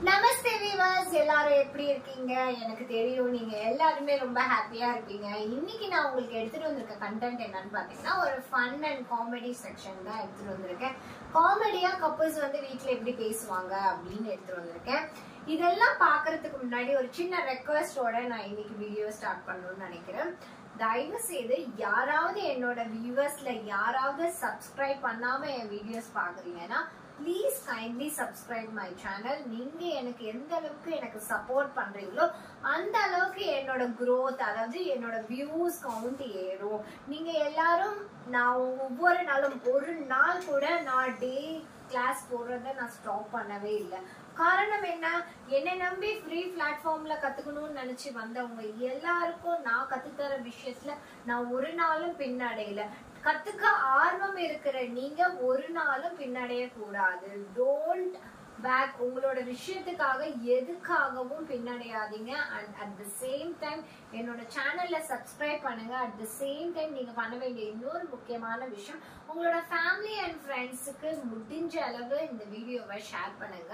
நமஸ்தே viewers, எல்லாரும் எப்படி இருக்கீங்க? எனக்கு தெரியும் நீங்க எல்லாருமே ரொம்ப ஹாப்பியா இருப்பீங்க. இன்னைக்கு நான் உங்களுக்கு எடுத்துட்டு வந்திருக்க கண்டென்ட் என்னன்னு பாத்தீங்கன்னா, ஒரு ஃபன் அண்ட் காமெடி செக்ஷன் தான் எடுத்துட்டு வந்திருக்கேன். காமெடியா கப்புள்ஸ் வந்து வீட்டுல எப்படி பேசுவாங்க அப்படின்னு எடுத்துட்டு வந்திருக்கேன். இதெல்லாம் பாக்குறதுக்கு முன்னாடி ஒரு சின்ன ரெக்வெஸ்டோட நான் இன்னைக்கு வீடியோ ஸ்டார்ட் பண்ணணும்னு நினைக்கிறேன். தயவு செய்து யாராவது என்னோட வியூவர்ஸ்ல யாராவது சப்ஸ்கிரைப் பண்ணாம என் வீடியோஸ் பாக்குறீங்கன்னா please kindly subscribe my channel. நீங்க எனக்கு எந்த அளவுக்கு எனக்கு சப்போர்ட் பண்றீங்களோ அந்த அளவுக்கு என்னோட growth, அதாவது என்னோட வியூஸ் கவுண்ட் ஏறும். நீங்க எல்லாரும் நான் ஒவ்வொரு நாளும் ஒரு நாள் கூட நான் டே கிளாஸ் போடுறத நான் ஸ்டாப் பண்ணவே இல்லை. காரணம் என்ன? என்னை நம்பி ஃப்ரீ பிளாட்ஃபார்ம்ல கத்துக்கணும்னு நினைச்சு வந்தவங்க எல்லாருக்கும் நான் கத்துத்தர விஷயத்துல நான் ஒரு நாளும் பின்னடையல. கத்துக்க ஆர்வம் இருக்கிற நீங்க ஒரு நாளும் பின்னடைய கூடாது. Don't back. உங்களோட விஷயத்துக்காக எதுக்காகவும் பின்னடையாதீங்க. And at the same time என்னோட சேனல்ல சப்ஸ்கிரைப் பண்ணுங்க. அட் த சேம் டைம் நீங்க பண்ண வேண்டிய இன்னொரு முக்கியமான விஷயம், உங்களோட ஃபேமிலி அண்ட் ஃப்ரெண்ட்ஸுக்கு முடிஞ்ச அளவு இந்த வீடியோவை ஷேர் பண்ணுங்க.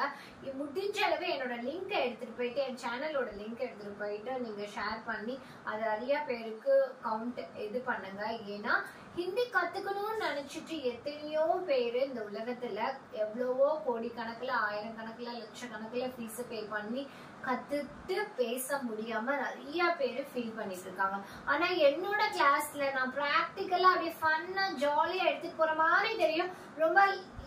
முடிஞ்ச அளவு என்னோட லிங்கை எடுத்துட்டு போயிட்டு, என் சேனலோட லிங்க் எடுத்துட்டு போயிட்டு நீங்க ஷேர் பண்ணி அது நிறைய பேருக்கு கவுண்ட் இது பண்ணுங்க. ஏன்னா ஹிந்தி கத்துக்கணும்னு நினைச்சிட்டு எத்தனையோ பேரு இந்த உலகத்துல எவ்வளவோ கோடிக்கணக்குல, ஆயிரக்கணக்குல, லட்சக்கணக்குல ஃபீஸ் பே பண்ணி கத்துட்டு பேச முடியாம நிறைய பேரு ஃபீல் பண்ணிட்டு இருக்காங்க. ஆனா என்னோட கிளாஸ்ல நான் பிராக்டிக்கலா அப்படியே ஃபன்னா ஜாலியா எடுத்துட்டு போற மாதிரி தெரியும், ரொம்ப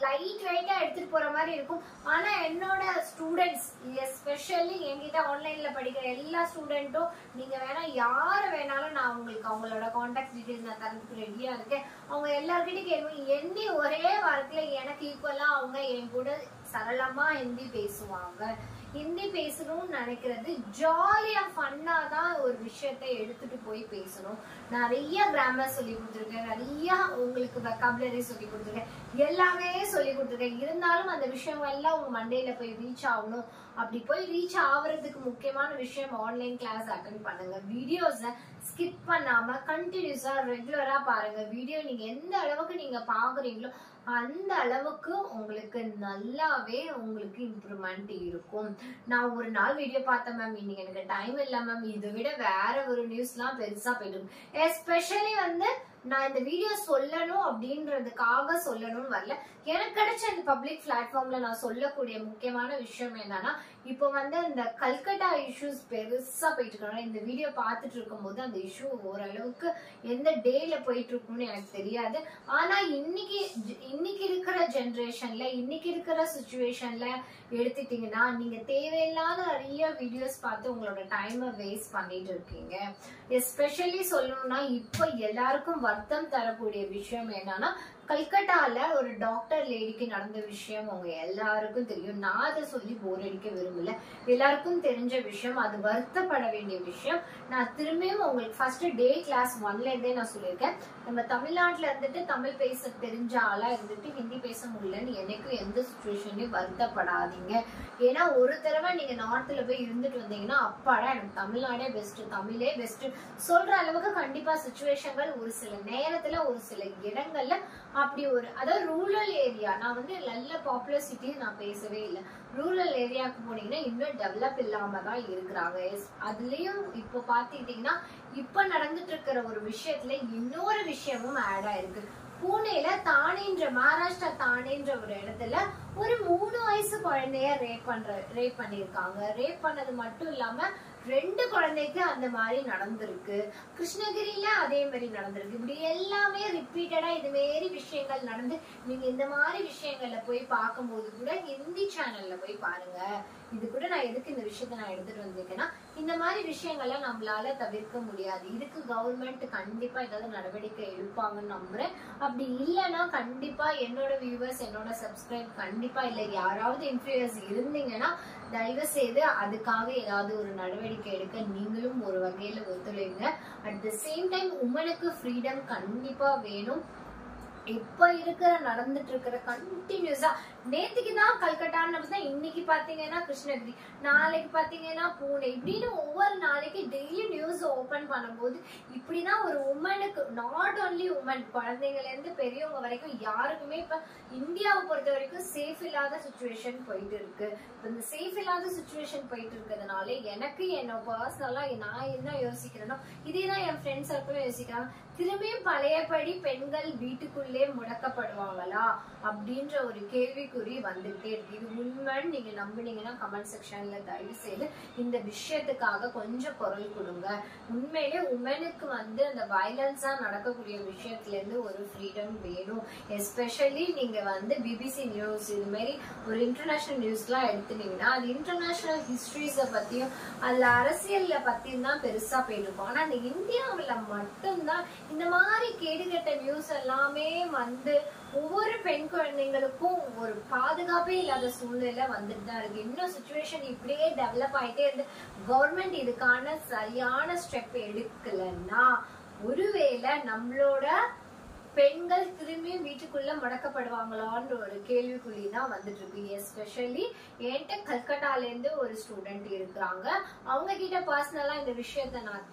லைட் வெயிட்டா எடுத்துட்டு போற மாதிரி இருக்கும். ஆனா என்னோட ஸ்டூடெண்ட்ஸ், எஸ்பெஷலி என்கிட்ட ஆன்லைன்ல படிக்கிற எல்லா ஸ்டூடெண்ட்டும், நீங்க வேணா யாரு வேணாலும் நான் உங்களுக்கு அவங்களோட கான்டாக்ட் டீடைல்ஸ் நான் தரதுக்கு ரெடியா இருக்கேன். அவங்க எல்லார்கிட்டையும் கேள்வி எண்ணி ஒரே வாரத்துல எனக்கு ஈக்குவலா அவங்க என் கூட சரளமா ஹிந்தி பேசுவாங்க. ஹிந்தி பேசணும்னு நினைக்கிறது ஜாலியா ஃபன்னா தான் ஒரு விஷயத்த எடுத்துட்டு போய் பேசணும். நிறைய கிராமர் சொல்லி கொடுத்துருக்கேன், நிறைய உங்களுக்கு வெக்காபுலரி சொல்லி கொடுத்துருக்கேன், எல்லாமே சொல்லி கொடுத்துருக்கேன். இருந்தாலும் அந்த விஷயம் எல்லாம் உங்க மண்டையில போய் ரீச் ஆகணும். அப்படி போய் ரீச் ஆகுறதுக்கு முக்கியமான விஷயம் ஆன்லைன் கிளாஸ் அட்டென்ட் பண்ணுங்க. வீடியோஸை ஸ்கிப் பண்ணாம கண்டினியூஸா ரெகுலரா பாருங்க. வீடியோ நீங்க எந்த அளவுக்கு நீங்க பாக்குறீங்களோ அந்த அளவுக்கு உங்களுக்கு நல்லாவே உங்களுக்கு இம்ப்ரூவ்மெண்ட் இருக்கும். நான் ஒரு நாள் வீடியோ பார்த்தேன் மேம், இன்னைக்கு எனக்கு டைம் இல்லை மேம், இதை விட வேற ஒரு நியூஸ்லாம் பெருசா போயிடும். எஸ்பெஷலி வந்து நான் இந்த வீடியோ சொல்லணும் அப்படின்றதுக்காக சொல்லணும்னு வரல. எனக்கு கிடைச்ச இந்த பப்ளிக் பிளாட்ஃபார்ம்ல நான் சொல்லக்கூடிய முக்கியமான விஷயம் என்னன்னா, இப்போ வந்து இந்த கல்கட்டா இஷ்யூஸ் பெருசா போயிட்டு இருக்காங்க. இந்த வீடியோ பார்த்துட்டு இருக்கும் போது அந்த இஷ்யூ ஓரளவுக்கு எந்த டேல போயிட்டு இருக்கும்னு எனக்கு தெரியாது. ஆனா இன்னைக்கு இருக்கிற ஜெனரேஷன்ல, இன்னைக்கு இருக்கிற சிச்சுவேஷன்ல எடுத்துட்டீங்கன்னா நீங்க தேவையில்லாத நிறைய வீடியோஸ் பார்த்து உங்களோட டைமை வேஸ்ட் பண்ணிட்டு இருக்கீங்க. எஸ்பெஷலி சொல்லணும்னா இப்போ எல்லாருக்கும் வருத்தம் தரக்கூடிய விஷயம் என்னன்னா, கல்கட்டால ஒரு டாக்டர் லேடிக்கு நடந்த விஷயம் உங்க எல்லாருக்கும் தெரியும். நான் அதை சொல்லி போர் அடிக்க விரும்பல, எல்லாருக்கும் தெரிஞ்ச விஷயம், அது வருத்தப்பட வேண்டிய விஷயம். நான் திரும்பியும் உங்களுக்கு ஃபர்ஸ்ட் டே கிளாஸ் 1ல இருந்தே நான் சொல்லியிருக்கேன், நம்ம தமிழ்நாட்டுல இருந்துட்டு தமிழ் பேச தெரிஞ்ச ஆளா இருந்துட்டு ஹிந்தி பேச முடியலன்னு என்னைக்கும் எந்த சுச்சுவேஷன்லயும் வருத்தப்படாதீங்க. ஏன்னா ஒரு தடவை நீங்க நார்த்ல போய் இருந்துட்டு வந்தீங்கன்னா அப்பாடா எனக்கு தமிழ்நாடே பெஸ்ட், தமிழே பெஸ்ட் சொல்ற அளவுக்கு கண்டிப்பா சுச்சுவேஷன்கள் ஒரு சில நேரத்துல ஒரு சில இடங்கள்ல அப்படி ஒரு, அதாவது ரூரல் ஏரியா, நான் வந்து நல்ல பாப்புலர் சிட்டி நான் பேசவே இல்லை, ரூரல் ஏரியாவுக்கு போனீங்கன்னா இன்னும் டெவலப் இல்லாம தான் இருக்கிறாங்க. அதுலயும் இப்ப பாத்துக்கிட்டீங்கன்னா இப்ப நடந்துட்டு இருக்கிற ஒரு விஷயத்துல இன்னொரு விஷயமும் ஆட் ஆயிருக்கு. பூனேல தானேன்ற, மகாராஷ்டிரா தானேன்ற ஒரு இடத்துல ஒரு 3 வயசு குழந்தைய ரேப் பண்ணிருக்காங்க. ரேப் பண்ணது மட்டும் இல்லாம 2 குழந்தைக்கு அந்த மாதிரி நடந்திருக்கு. கிருஷ்ணகிரியில அதே மாதிரி நடந்திருக்கு. இப்படி எல்லாமே ரிப்பீட்டடா இது மாரி விஷயங்கள் நடந்து, நீங்க இந்த மாதிரி விஷயங்கள்ல போய் பார்க்கும்போது கூட ஹிந்தி சேனல்ல போய் பாருங்க. இது கூட நான் எதுக்கு இந்த விஷயத்த நான் எடுத்துட்டு வந்திருக்கேன்னா, இந்த மாதிரி விஷயங்களை நம்மளால தவிர்க்க முடியாது. இதுக்கு கவர்மெண்ட் கண்டிப்பா ஏதாவது நடவடிக்கை எடுப்பாங்கன்னு நம்புறேன். அப்படி இல்லைன்னா கண்டிப்பா என்னோட வியூவர்ஸ், என்னோட சப்ஸ்கிரைப் கண்டிப்பா இல்லை, யாராவது இன்ஃப்ளூயன்ஸ் இருந்தீங்கன்னா தயவு செய்து அதுக்காக ஏதாவது ஒரு நடவடிக்கை எடுக்க நீங்களும் ஒரு வகையில ஒத்துழைங்க. அட் த சேம் டைம் உமனுக்கு ஃப்ரீடம் கண்டிப்பா வேணும். இப்ப இருக்கிற நடந்துட்டு இருக்கிற கண்டினியூஸா நேத்துக்கு தான் கல்கட்டான்னு இன்னைக்கு பாத்தீங்கன்னா கிருஷ்ணகிரி, நாளைக்கு பாத்தீங்கன்னா பூனே, இப்படின்னு ஒவ்வொரு நாளைக்கு டெய்லி நியூஸ் ஓபன் பண்ணும்போது இப்படிதான் ஒரு உமனுக்கு, நாட் ஓன்லி உமன், குழந்தைங்கள்ல இருந்து பெரியவங்க வரைக்கும் யாருக்குமே இப்ப இந்தியாவை பொறுத்த வரைக்கும் சேஃப் இல்லாத சுச்சுவேஷன் போயிட்டு இருக்கு. இந்த சேஃப் இல்லாத சுச்சுவேஷன் போயிட்டு இருக்கிறதுனால எனக்கு என்ன பர்சனலா நான் என்ன யோசிக்கிறேன்னா, இதேதான் என் ஃப்ரெண்ட்ஸ் சர்க்கிளும் யோசிக்கிறாங்க. திரும்பியும் பழையபடி பெண்கள் வீட்டுக்குள்ளே முடக்கப்படுவாங்களா அப்படின்ற ஒரு கேள்விக்குறி வந்துட்டே இருக்கு. இது உண்மைன்னு நீங்க நம்பினீங்கன்னா கமெண்ட் செக்ஷன்ல தயவு செய்து இந்த விஷயத்துக்காக கொஞ்சம் குரல் கொடுங்க. உண்மையிலே உமனுக்கு அந்த வயலன்ஸா நடக்கக்கூடிய விஷயத்துல இருந்து ஒரு ஃப்ரீடம் வேணும். எஸ்பெஷலி நீங்க பிபிசி நியூஸ் இது மாதிரி ஒரு இன்டர்நேஷனல் நியூஸ் எல்லாம் எடுத்துனீங்கன்னா அது இன்டர்நேஷனல் ஹிஸ்டரிஸ பத்தியும் அதுல அரசியல்ல பத்தியும் தான் பெருசா போயிருக்கும். ஆனா அந்த இந்தியாவில மட்டும்தான் இந்த மாதிரி கேடுகட்ட நியூஸ் எல்லாமே ஒவ்வொரு பெண் குழந்தைங்களுக்கும் ஒரு பாதுகாப்பே இல்லாத சூழ்நிலை வந்துட்டு தான் இருக்கு. இன்னும் சிச்சுவேஷன் இப்படியே டெவலப் ஆயிட்டே இருந்து கவர்மெண்ட் இதுக்கான சரியான ஸ்டெப் எடுக்கலன்னா ஒருவேளை நம்மளோட பெண்கள் திரும்பியும் வீட்டுக்குள்ள முடக்கப்படுவாங்களான்ற ஒரு கேள்விக்குறி தான் வந்துட்டு இருக்கு. எஸ்பெஷலி என்கிட்ட கல்கட்டால இருந்து ஒரு ஸ்டூடெண்ட் இருக்கிறாங்க. அவங்க கிட்ட பர்சனலா இந்த விஷயத்த நான்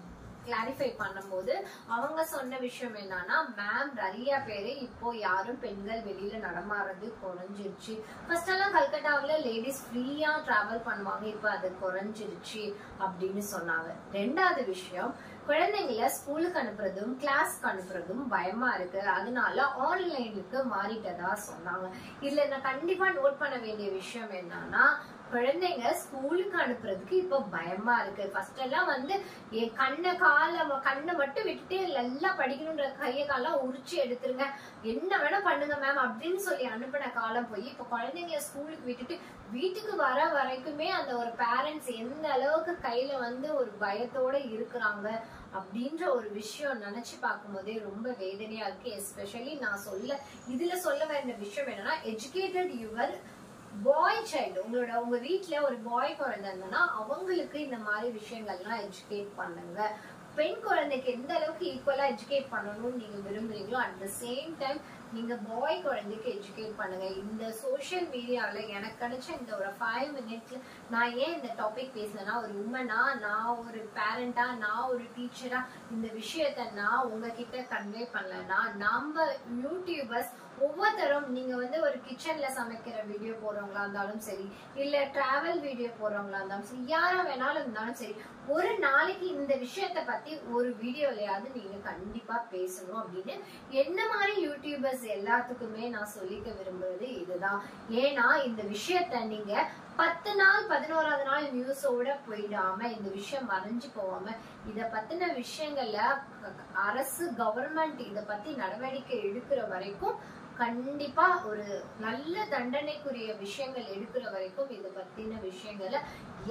கிளாரிஃபை பண்ணும்போது அவங்க சொன்ன விஷயம் என்னன்னா, மேம் நிறைய பேரு இப்போ யாரும் பெண்கள் வெளியில நடமாறது குறைஞ்சிருச்சு. ஃபர்ஸ்ட் எல்லாம் கல்கட்டாவில லேடிஸ் ஃப்ரீயா டிராவல் பண்ணுவாங்க, இப்ப அது குறைஞ்சிருச்சு அப்படின்னு சொன்னாங்க. ரெண்டாவது விஷயம், குழந்தைங்கள ஸ்கூலுக்கு அனுப்புறதும் கிளாஸ்க்கு அனுப்புறதும் பயமா இருக்கு, அதனால ஆன்லைனுக்கு மாறிட்டதா சொன்னாங்க. இதுல நான் கண்டிப்பா நோட் பண்ண வேண்டிய விஷயம் என்னன்னா, குழந்தைங்க ஸ்கூலுக்கு அனுப்புறதுக்கு இப்ப பயமா இருக்கு. ஃபர்ஸ்ட் எல்லாம் என் கண்ணை மட்டும் விட்டுட்டு நல்லா படிக்கணும்ன்ற கைய காலம் உரிச்சு எடுத்துருங்க, என்ன வேணா பண்ணுங்க மேம் அப்படின்னு சொல்லி அனுப்பின காலம் போய் இப்ப குழந்தைங்க ஸ்கூலுக்கு விட்டுட்டு வீட்டுக்கு வர வரைக்குமே அந்த ஒரு பேரண்ட்ஸ் எந்த அளவுக்கு கையில ஒரு பயத்தோட இருக்கிறாங்க அப்படின்ற ஒரு விஷயம் நினைச்சு பார்க்கும் போதே ரொம்ப வேதனையா இருக்கு. எஸ்பெஷலி நான் இதுல சொல்ல வேண்டிய விஷயம் என்னன்னா, எஜுகேட்டட் யுவர் பாய் சைல்டு. உங்க வீட்டுல ஒரு பாய் குழந்தை இருந்ததுன்னா அவங்களுக்கு இந்த மாதிரி விஷயங்கள்லாம் எஜுகேட் பண்ணுங்க. பெண் குழந்தைக்கு எந்த அளவுக்கு ஈக்குவலா எஜுகேட் பண்ணணும்னு நீங்க விரும்புறீங்களோ அட் த சேம் டைம் நீங்க பாய் குழந்தைக்கு எஜுகேட் பண்ணுங்க. இந்த சோசியல் மீடியால எனக்கு கிடைச்ச இந்த ஒரு 5 மினிட்ஸ்ல நான் ஏன் இந்த டாபிக் பேசுறேன்னா, ஒரு உமனா, நான் ஒரு பேரண்டா, நான் ஒரு டீச்சரா இந்த விஷயத்த நான் உங்ககிட்ட கன்வே பண்ணலன்னா, நம்ம யூடியூபர்ஸ் ஒவ்வொருத்தரும் நீங்க ஒரு கிச்சன்ல சமைக்கிற வீடியோ போடுறவங்களா இருந்தாலும் சரி, இல்ல டிராவல் வீடியோ போடுறவங்களா இருந்தாலும் சரி, யாரா வேணாலும் இருந்தாலும் சரி, ஒரு நாளைக்கு இந்த விஷயத்த பத்தி ஒரு வீடியோலயாவது நீங்க கண்டிப்பா பேசணும் அப்படின்னு என்ன மாதிரி யூடியூபர்ஸ் எல்லாத்துக்குமே நான் சொல்லிக்க விரும்புறது இதுதான். ஏன்னா இந்த விஷயத்த நீங்க 10 நாள் 11வது நாள் நியூஸோட போயிடாம, இந்த விஷயம் மறைஞ்சு போகாம, இத பத்தின விஷயங்கள்ல அரசு கவர்மெண்ட் இத பத்தி நடவடிக்கை எடுக்கிற வரைக்கும் கண்டிப்பா ஒரு நல்ல தண்டனைக்குரிய விஷயங்கள் எடுக்கிற வரைக்கும் இத பத்தின விஷயங்கள்ல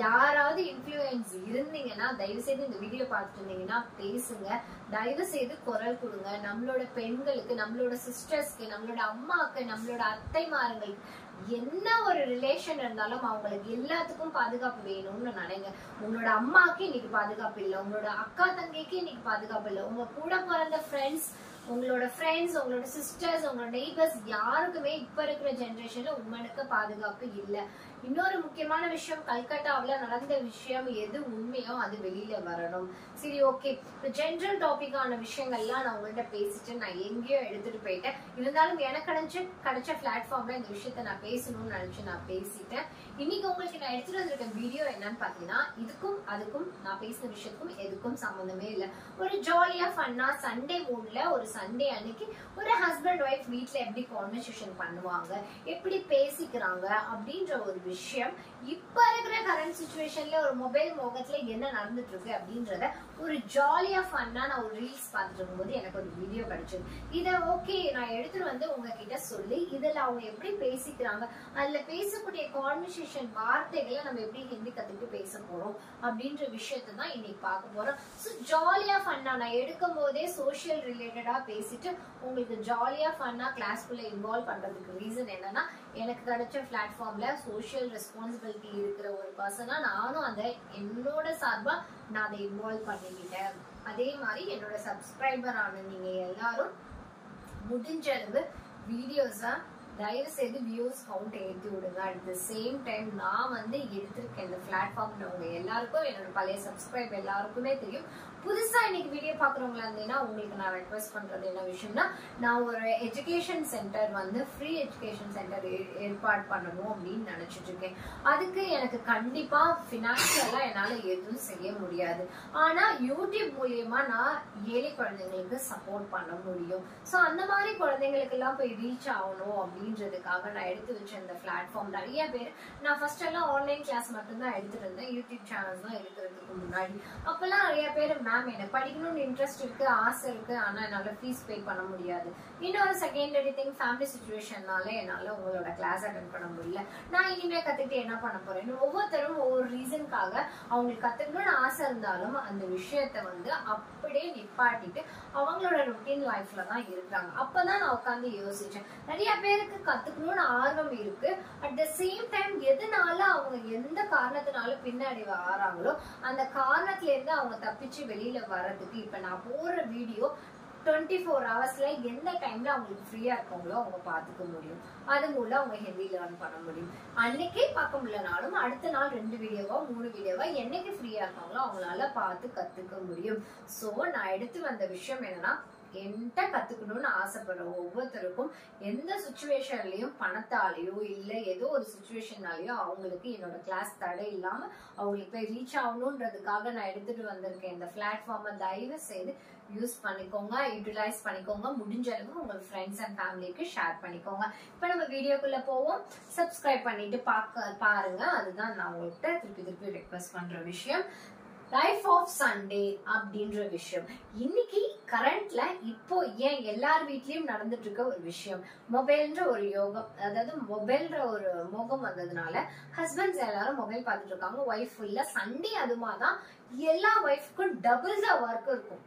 யாராவது இன்ஃப்ளூயன்ஸ் இருந்தீங்கன்னா தயவு செய்து இந்த வீடியோ பார்த்துட்டு இருந்தீங்கன்னா பேசுங்க. தயவு செய்து குரல் கொடுங்க. நம்மளோட பெண்களுக்கு, நம்மளோட சிஸ்டர்ஸ்க்கு, நம்மளோட அம்மாக்கு, நம்மளோட அத்தைமார்களுக்கு என்ன ஒரு ரிலேஷன் இருந்தாலும் அவங்களுக்கு எல்லாத்துக்கும் பாதுகாப்பு வேணும்னு நினைங்க. உங்களோட அம்மாக்கு இன்னைக்கு பாதுகாப்பு இல்லை, உங்களோட அக்கா தங்கைக்கு இன்னைக்கு பாதுகாப்பு இல்லை, உங்க கூட பிறந்த ஃப்ரெண்ட்ஸ், உங்களோட சிஸ்டர்ஸ், உங்களோட நெய்பர்ஸ் யாருக்குமே இப்ப இருக்கிற ஜெனரேஷன்ல உமனுக்கு பாதுகாப்பு இல்லை. இன்னொரு முக்கியமான விஷயம், கல்கட்டாவில நடந்த விஷயம் எது உண்மையோ அது வெளியில வரணும். சரி, ஓகே, ஜெனரல் டாபிக்கான விஷயங்கள்லாம் நான் உங்கள்கிட்ட பேசிட்டு நான் எங்கேயோ எடுத்துட்டு போயிட்டேன். இருந்தாலும் எனக்கு கிடைச்ச பிளாட்ஃபார்ம்ல இந்த விஷயத்த நான் பேசணும்னு நினைச்சு நான் பேசிட்டேன். இன்னைக்கு உங்களுக்கு நான் எடுத்துட்டு வந்திருக்க வீடியோ என்னன்னு பாத்தீங்கன்னா, இதுக்கும் அதுக்கும் நான் பேசின விஷயத்துக்கும் எதுக்கும் சம்பந்தமே இல்லை. ஒரு ஜாலியா ஃபன்னா சண்டே மூட்ல ஒரு சண்டே அன்னைக்கு ஒரு ஹஸ்பண்ட் ஒய்ஃப் வீட்டுல எப்படி கான்வர்சேஷன் பண்ணுவாங்க, எப்படி பேசிக்கிறாங்க அப்படின்ற ஒரு விஷயம் இப்ப இருக்கிற கரண்ட் சிச்சுவேஷன்ல ஒரு மொபைல் மோகத்துல என்ன நடந்துட்டு இருக்கு அப்படின்றத ஒரு ஜாலியா ஃபன்னா நான் ஒரு ரீல்ஸ் பார்த்துட்டு இருக்கும்போது எனக்கு ஒரு வீடியோ கிடைச்சது. இத ஓகே நான் எடுத்துட்டு உங்ககிட்ட சொல்லி இதுல அவங்க எப்படி பேசிக்கிறாங்க, அதுல பேசக்கூடிய கான்வர்சேஷன் வார்த்தைகளை நம்ம எப்படி ஹிந்தி கத்துக்கிட்டு பேச போறோம் அப்படின்ற விஷயத்த தான் இன்னைக்கு பார்க்க போறோம். ஸோ ஜாலியா ஃபன்னா நான் எடுக்கும் போதே சோசியல் ரிலேட்டடா பேசிட்டு உங்களுக்கு ஜாலியா ஃபன்னா கிளாஸ்க்குள்ள இன்வால்வ் பண்றதுக்கு ரீசன் என்னன்னா, எனக்கு கிடைச்ச பிளாட்ஃபார்ம்ல சோசியல் ரெஸ்பான்சிபிலிட்டி இருக்கிற ஒரு பர்சனா நானும் அந்த என்னோட சார்பா நான் அதை இன்வால்வ் பண்ணிக்கிட்டேன். அதே மாதிரி என்னோட சப்ஸ்கிரைபர் ஆன நீங்க எல்லாரும் முடிஞ்ச அளவு வீடியோஸா தயவு செய்து வியூஸ் கவுண்ட் ஏற்றி விடுங்க. அட் த சேம் டைம் நான் வந்து எடுத்திருக்கேன் இந்த பிளாட்ஃபார்ம்ல உங்க எல்லாருக்கும், என்னோட பழைய சப்ஸ்கிரைப் எல்லாருக்குமே தெரியும். புதுசா இன்னைக்கு வீடியோ பாக்குறவங்களா இருந்தீங்கன்னா உங்களுக்கு நான் ரெக்வெஸ்ட் பண்றது என்ன விஷயம்னா, நான் ஒரு எஜுகேஷன் சென்டர் வந்து ஃப்ரீ எஜுகேஷன் சென்டர் ஏற்பாடு பண்ணணும் அப்படின்னு நினைச்சிட்டு இருக்கேன். அதுக்கு எனக்கு கண்டிப்பா பினான்சியலா என்னால எதுவும் செய்ய முடியாது. ஆனா யூடியூப் மூலியமா நான் ஏழை குழந்தைங்களுக்கு சப்போர்ட் பண்ண முடியும். ஸோ அந்த மாதிரி குழந்தைங்களுக்கு எல்லாம் போய் ரீச் ஆகணும் அப்படின்றதுக்காக நான் எடுத்து வச்ச இந்த பிளாட்ஃபார்ம். நிறைய பேர் நான் ஃபர்ஸ்ட் எல்லாம் ஆன்லைன் கிளாஸ் மட்டும்தான் எடுத்துட்டு இருந்தேன், யூடியூப் சேனல்ஸ் தான் எடுக்கிறதுக்கு முன்னாடி. அப்பெல்லாம் நிறைய பேர் மேம் எனக்கு படிக்கணும்னு இன்ட்ரெஸ்ட் இருக்கு, ஆசை இருக்கு, ஆனா என்னால ஃபீஸ் பே பண்ண முடியாது. இன்னொரு செகண்டரி திங், ஃபேமிலி சிச்சுவேஷன்னால என்னால உங்களோட கிளாஸ் அட்டென்ட் பண்ண முடியல, நான் இனிமே கத்துக்கிட்டு என்ன பண்ண போறேன். ஒவ்வொருத்தரும் ஒவ்வொரு ரீசனுக்காக அவங்களுக்கு கத்துக்கணும்னு ஆசை இருந்தாலும் அந்த விஷயத்த வந்து அப்படியே நிப்பாட்டிட்டு அவங்களோட ரொட்டீன் லைஃப்ல தான் இருக்காங்க. அப்பதான் நான் உட்காந்து யோசிச்சேன், நிறைய பேருக்கு கத்துக்கணும்னு ஆர்வம் இருக்கு, அட் த சேம் டைம் எதனால அவங்க எந்த காரணத்தினால பின்னாடி வராங்களோ அந்த காரணத்துல இருந்து அவங்க தப்பிச்சு வெளியில வர்றதுக்கு இப்ப நான் போடுற வீடியோ 24 ஹவர்ஸ்ல எந்த டைம்ல அவங்களுக்கு ஃப்ரீயா இருக்காங்களோ அவங்க பாத்துக்க முடியும். அது மூலம் அவங்க ஹிந்தி லேர்ன் பண்ண முடியும். அன்னைக்கே பார்க்க முடியலனாலும் அடுத்த நாள் 2 வீடியோவா 3 வீடியோவா என்னைக்கு ஃப்ரீயா இருக்காங்களோ அவங்களால பார்த்து கத்துக்க முடியும். சோ நான் எடுத்து வந்த விஷயம் என்னன்னா, என்கிட்ட கத்துக்கணும்னு ஆசைப்படுற ஒவ்வொருத்தருக்கும் எந்த சுச்சுவேஷன்லயும் பணத்தாலேயோ இல்ல ஏதோ ஒரு சுச்சுவேஷனாலேயோ அவங்களுக்கு என்னோட கிளாஸ் தடை இல்லாம அவங்களுக்கு போய் ரீச் ஆகணும்ன்றதுக்காக நான் எடுத்துட்டு வந்திருக்கேன் இந்த பிளாட்ஃபார்மை. தயவு செய்து யூஸ் பண்ணிக்கோங்க, யூட்டிலைஸ் பண்ணிக்கோங்க. முடிஞ்ச அளவு உங்க ஃப்ரெண்ட்ஸ் அண்ட் ஃபேமிலிக்கு ஷேர் பண்ணிக்கோங்க. இப்ப நம்ம வீடியோக்குள்ள போவோம். சப்ஸ்கிரைப் பண்ணிட்டு பாருங்க. அதுதான் நான் உங்கள்கிட்ட திருப்பி ரெக்வெஸ்ட் பண்ற விஷயம். லைஃப் ஆஃப் சண்டே அப்படின்ற விஷயம் இன்னைக்கு கரண்ட்ல இப்போ ஏன் எல்லார் வீட்லயும் நடந்துட்டு இருக்க ஒரு விஷயம். மொபைல்ன்ற ஒரு யோகம், அதாவது மொபைல்ன்ற ஒரு மோகம் வந்ததுனால ஹஸ்பண்ட்ஸ் எல்லாரும் மொபைல் பார்த்துட்டு இருக்காங்க. ஒய்ஃப் ஃபுல்லா சண்டே அதுமாதான் எல்லா ஒய்ஃப்க்கும் டபுள் த ஒர்க் இருக்கும்.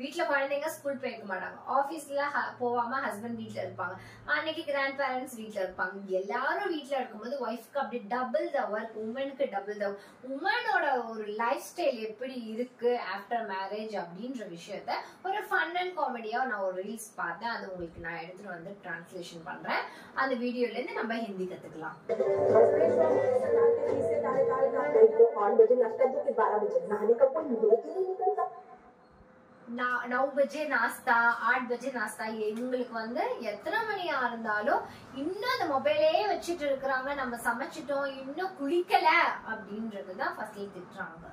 வீட்டுல குழந்தைங்க ஸ்கூல் போயிருக்க மாட்டாங்க, ஆபீஸ்ல போவாம ஹஸ்பண்ட் வீட்டுல இருப்பாங்க, அன்னைக்கு கிராண்ட் பேரண்ட்ஸ் வீட்டுல இருப்பாங்க. எல்லாரும் வீட்டுல இருக்கும்போது ஒய்ஃப்க்கு அப்படி டபுள் த ஒர்க், உமனுக்கு டபுள் த. உமனோட ஒரு லைஃப் ஸ்டைல் எப்படி இருக்கு ஆஃப்டர் மேரேஜ் அப்படின்ற விஷயத்த ஒரு ஃபன் அண்ட் காமெடியா நான் ஒரு ரீல்ஸ் பார்த்தேன். அது உங்களுக்கு நான் எடுத்துட்டு வந்து டிரான்ஸ்லேஷன் பண்றேன். அந்த வீடியோல இருந்து நம்ம ஹிந்தி கத்துக்கலாம். 9 बजे नाश्ता 8 बजे नाश्ता. எங்களுக்கு வந்து எத்தனை மணியா இருந்தாலும் இன்னும் அந்த மொபைலே வச்சுட்டு இருக்கிறாங்க. நம்ம சமைச்சிட்டோம் இன்னும் குளிக்கல அப்படின்றதுதான் ஃபர்ஸ்ட்ல திட்டுறாங்க.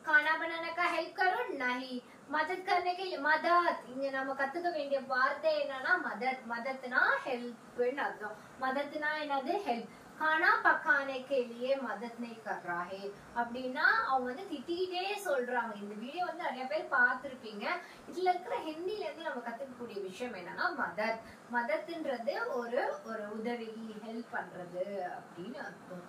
खाना बनाने का हेल्प करो नहीं, मदद करने के लिए मदद. இங்க நம்ம கத்துக்க வேண்டிய வார்த்தை என்னன்னா மதத். மதத்னா ஹெல்ப்னு அர்த்தம். மதத்னா என்னது? ஹெல்ப். खाना पकाने के लिए मदद नहीं कर रहा है அப்படின்னா அவங்க வந்து திட்டிகிட்டே சொல்றாங்க. இந்த வீடியோ வந்து நிறைய பேர் பார்த்திருப்பீங்க. இதுல இருக்கிற ஹிந்தில இருந்து நம்ம கத்துக்கக்கூடிய விஷயம் என்னன்னா மதத். மதத்ன்றது ஒரு ஒரு உதவி, ஹெல்ப் பண்றது அப்படின்னு அர்த்தம்.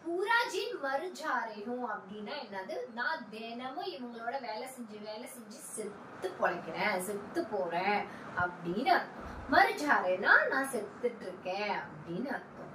பூரா ஜின் மறு ஜா ரஹி ஹூ அப்படின்னா என்னது? நான் தினமும் இவங்களோட வேலை செஞ்சு செத்து பொழைக்கிறேன், செத்து போறேன் அப்படின்னு அர்த்தம். மறு ஜா ரேனா நான் செத்துட்டு இருக்கேன் அப்படின்னு அர்த்தம்.